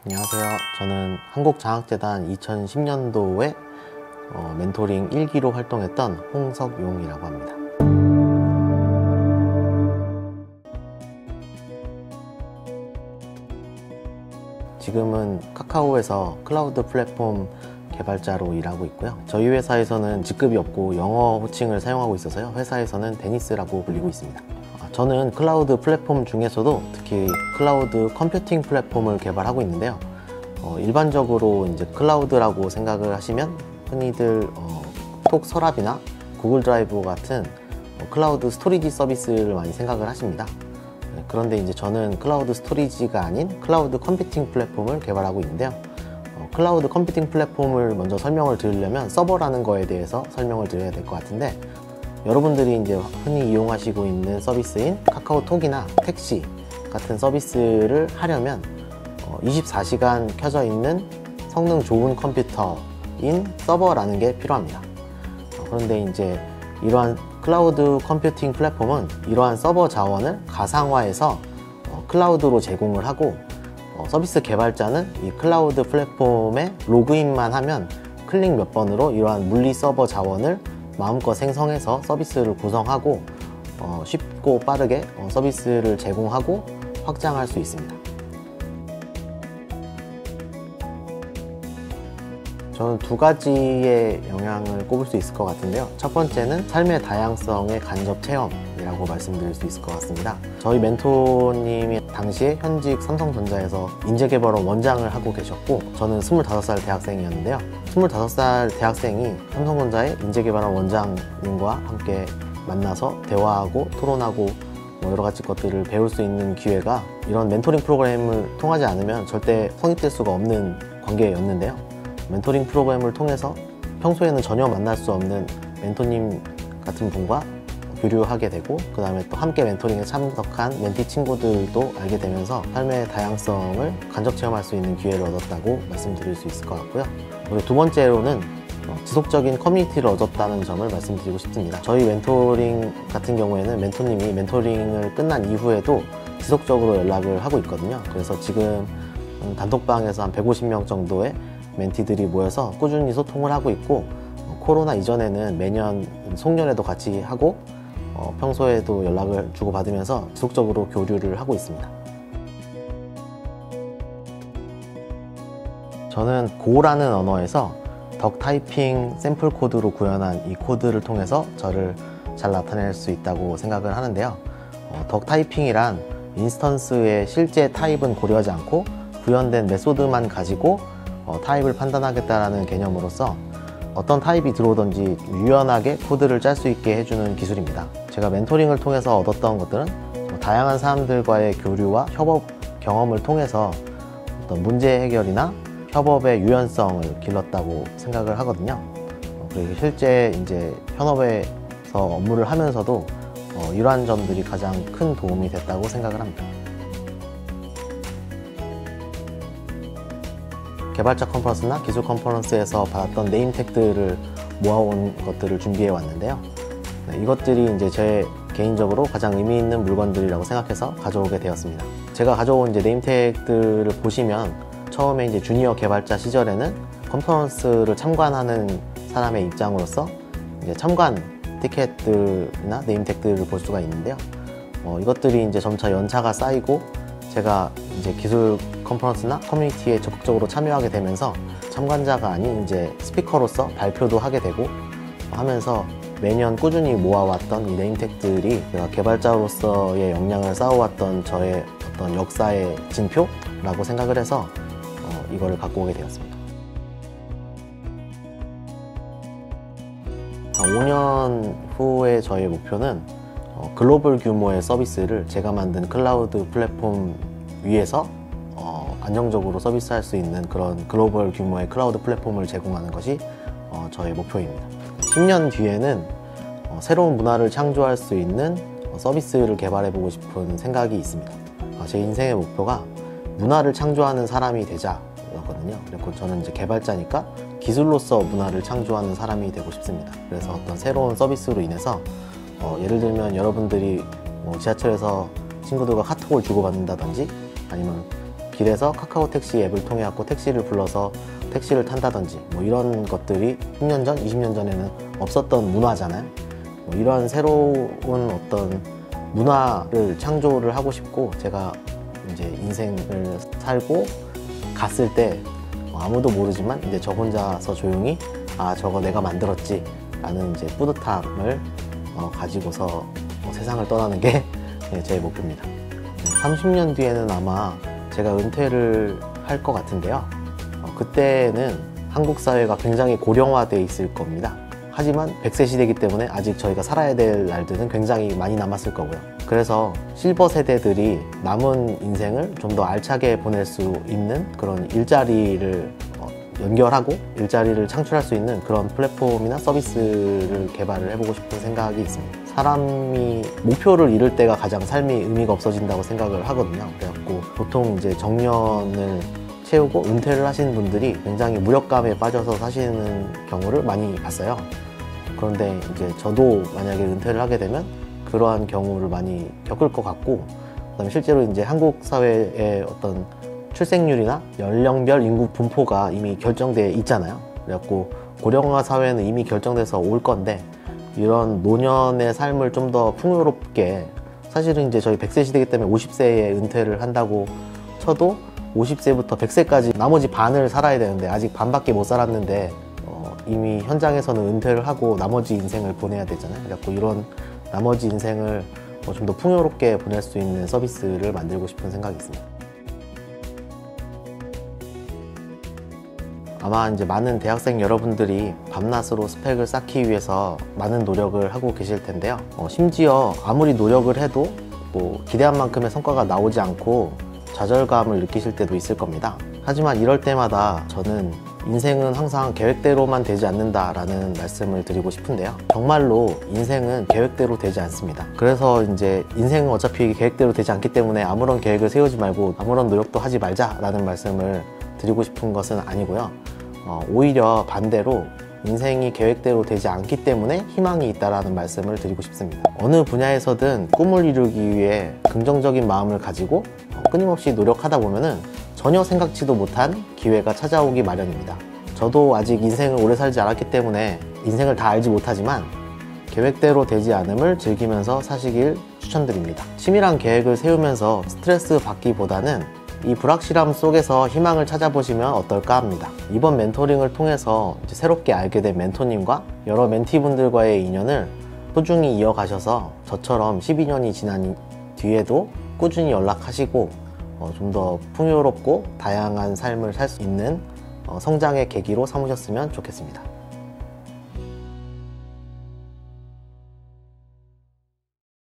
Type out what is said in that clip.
안녕하세요. 저는 한국장학재단 2010년도에 멘토링 1기로 활동했던 홍석용이라고 합니다. 지금은 카카오에서 클라우드 플랫폼 개발자로 일하고 있고요. 저희 회사에서는 직급이 없고 영어 호칭을 사용하고 있어서요. 회사에서는 데니스라고 불리고 있습니다. 저는 클라우드 플랫폼 중에서도 특히 클라우드 컴퓨팅 플랫폼을 개발하고 있는데요. 일반적으로 이제 클라우드라고 생각을 하시면 흔히들 톡 서랍이나 구글 드라이브 같은 클라우드 스토리지 서비스를 많이 생각을 하십니다. 그런데 이제 저는 클라우드 스토리지가 아닌 클라우드 컴퓨팅 플랫폼을 개발하고 있는데요. 클라우드 컴퓨팅 플랫폼을 먼저 설명을 드리려면 서버라는 거에 대해서 설명을 드려야 될 것 같은데, 여러분들이 이제 흔히 이용하시고 있는 서비스인 카카오톡이나 택시 같은 서비스를 하려면 24시간 켜져 있는 성능 좋은 컴퓨터인 서버라는 게 필요합니다. 그런데 이제 이러한 클라우드 컴퓨팅 플랫폼은 이러한 서버 자원을 가상화해서 클라우드로 제공을 하고, 서비스 개발자는 이 클라우드 플랫폼에 로그인만 하면 클릭 몇 번으로 이러한 물리 서버 자원을 마음껏 생성해서 서비스를 구성하고 쉽고 빠르게 서비스를 제공하고 확장할 수 있습니다. 저는 두 가지의 영향을 꼽을 수 있을 것 같은데요. 첫 번째는 삶의 다양성의 간접 체험이라고 말씀드릴 수 있을 것 같습니다. 저희 멘토님이 당시에 현직 삼성전자에서 인재개발원 원장을 하고 계셨고, 저는 25살 대학생이었는데요. 25살 대학생이 삼성전자의 인재개발원 원장님과 함께 만나서 대화하고 토론하고 여러 가지 것들을 배울 수 있는 기회가 이런 멘토링 프로그램을 통하지 않으면 절대 성립될 수가 없는 관계였는데요. 멘토링 프로그램을 통해서 평소에는 전혀 만날 수 없는 멘토님 같은 분과 교류하게 되고, 그 다음에 또 함께 멘토링에 참석한 멘티 친구들도 알게 되면서 삶의 다양성을 간접 체험할 수 있는 기회를 얻었다고 말씀드릴 수 있을 것 같고요. 그리고 두 번째로는 지속적인 커뮤니티를 얻었다는 점을 말씀드리고 싶습니다. 저희 멘토링 같은 경우에는 멘토님이 멘토링을 끝난 이후에도 지속적으로 연락을 하고 있거든요. 그래서 지금 단톡방에서 한 150명 정도의 멘티들이 모여서 꾸준히 소통을 하고 있고, 코로나 이전에는 매년 송년회도 같이 하고 평소에도 연락을 주고받으면서 지속적으로 교류를 하고 있습니다. 저는 고라는 언어에서 덕 타이핑 샘플 코드로 구현한 이 코드를 통해서 저를 잘 나타낼 수 있다고 생각을 하는데요. 덕 타이핑이란 인스턴스의 실제 타입은 고려하지 않고 구현된 메소드만 가지고 타입을 판단하겠다라는 개념으로서 어떤 타입이 들어오든지 유연하게 코드를 짤 수 있게 해주는 기술입니다. 제가 멘토링을 통해서 얻었던 것들은 다양한 사람들과의 교류와 협업 경험을 통해서 어떤 문제 해결이나 협업의 유연성을 길렀다고 생각을 하거든요. 그리고 실제 이제 현업에서 업무를 하면서도 이러한 점들이 가장 큰 도움이 됐다고 생각을 합니다. 개발자 컨퍼런스나 기술 컨퍼런스에서 받았던 네임택들을 모아온 것들을 준비해 왔는데요. 이것들이 이제 제 개인적으로 가장 의미 있는 물건들이라고 생각해서 가져오게 되었습니다. 제가 가져온 이제 네임택들을 보시면 처음에 이제 주니어 개발자 시절에는 컨퍼런스를 참관하는 사람의 입장으로서 이제 참관 티켓들이나 네임택들을 볼 수가 있는데요. 이것들이 이제 점차 연차가 쌓이고 제가 이제 기술 컨퍼런스나 커뮤니티에 적극적으로 참여하게 되면서 참관자가 아닌 이제 스피커로서 발표도 하게 되고 하면서 매년 꾸준히 모아왔던 이 네임택들이 제가 개발자로서의 역량을 쌓아왔던 저의 어떤 역사의 징표라고 생각을 해서 이거를 갖고 오게 되었습니다. 5년 후에 저의 목표는 글로벌 규모의 서비스를 제가 만든 클라우드 플랫폼 위에서 안정적으로 서비스할 수 있는 그런 글로벌 규모의 클라우드 플랫폼을 제공하는 것이 저의 목표입니다. 10년 뒤에는 새로운 문화를 창조할 수 있는 서비스를 개발해보고 싶은 생각이 있습니다. 제 인생의 목표가 문화를 창조하는 사람이 되자였거든요. 그리고 저는 이제 개발자니까 기술로서 문화를 창조하는 사람이 되고 싶습니다. 그래서 어떤 새로운 서비스로 인해서 예를 들면 여러분들이 뭐 지하철에서 친구들과 카톡을 주고받는다든지 아니면 길에서 카카오 택시 앱을 통해 갖고 택시를 불러서 택시를 탄다든지 뭐 이런 것들이 10년 전, 20년 전에는 없었던 문화잖아요. 뭐 이런 새로운 어떤 문화를 창조를 하고 싶고, 제가 이제 인생을 살고 갔을 때 아무도 모르지만 이제 저 혼자서 조용히 저거 내가 만들었지 라는 이제 뿌듯함을 가지고서 세상을 떠나는 게 제 목표입니다. 30년 뒤에는 아마 제가 은퇴를 할 것 같은데요. 그때는 한국 사회가 굉장히 고령화되어 있을 겁니다. 하지만 100세 시대이기 때문에 아직 저희가 살아야 될 날들은 굉장히 많이 남았을 거고요. 그래서 실버 세대들이 남은 인생을 좀 더 알차게 보낼 수 있는 그런 일자리를 연결하고 일자리를 창출할 수 있는 그런 플랫폼이나 서비스를 개발을 해보고 싶은 생각이 있습니다. 사람이 목표를 이룰 때가 가장 삶이 의미가 없어진다고 생각을 하거든요. 그래갖고 보통 이제 정년을 채우고 은퇴를 하시는 분들이 굉장히 무력감에 빠져서 사시는 경우를 많이 봤어요. 그런데 이제 저도 만약에 은퇴를 하게 되면 그러한 경우를 많이 겪을 것 같고, 그다음에 실제로 이제 한국 사회의 어떤 출생률이나 연령별 인구 분포가 이미 결정되어 있잖아요. 그래갖고 고령화 사회는 이미 결정돼서 올 건데, 이런 노년의 삶을 좀 더 풍요롭게, 사실은 이제 저희 100세 시대이기 때문에 50세에 은퇴를 한다고 쳐도 50세부터 100세까지 나머지 반을 살아야 되는데 아직 반밖에 못 살았는데 이미 현장에서는 은퇴를 하고 나머지 인생을 보내야 되잖아요. 그래갖고 이런 나머지 인생을 좀 더 풍요롭게 보낼 수 있는 서비스를 만들고 싶은 생각이 있습니다. 아마 이제 많은 대학생 여러분들이 밤낮으로 스펙을 쌓기 위해서 많은 노력을 하고 계실 텐데요. 심지어 아무리 노력을 해도 뭐 기대한 만큼의 성과가 나오지 않고 좌절감을 느끼실 때도 있을 겁니다. 하지만 이럴 때마다 저는 인생은 항상 계획대로만 되지 않는다라는 말씀을 드리고 싶은데요. 정말로 인생은 계획대로 되지 않습니다. 그래서 이제 인생은 어차피 계획대로 되지 않기 때문에 아무런 계획을 세우지 말고 아무런 노력도 하지 말자라는 말씀을 드리고 싶은 것은 아니고요. 오히려 반대로 인생이 계획대로 되지 않기 때문에 희망이 있다라는 말씀을 드리고 싶습니다. 어느 분야에서든 꿈을 이루기 위해 긍정적인 마음을 가지고 끊임없이 노력하다 보면은 전혀 생각지도 못한 기회가 찾아오기 마련입니다. 저도 아직 인생을 오래 살지 않았기 때문에 인생을 다 알지 못하지만 계획대로 되지 않음을 즐기면서 사시길 추천드립니다. 치밀한 계획을 세우면서 스트레스 받기보다는 이 불확실함 속에서 희망을 찾아보시면 어떨까 합니다. 이번 멘토링을 통해서 이제 새롭게 알게 된 멘토님과 여러 멘티분들과의 인연을 꾸준히 이어가셔서 저처럼 12년이 지난 뒤에도 꾸준히 연락하시고 좀 더 풍요롭고 다양한 삶을 살 수 있는 성장의 계기로 삼으셨으면 좋겠습니다.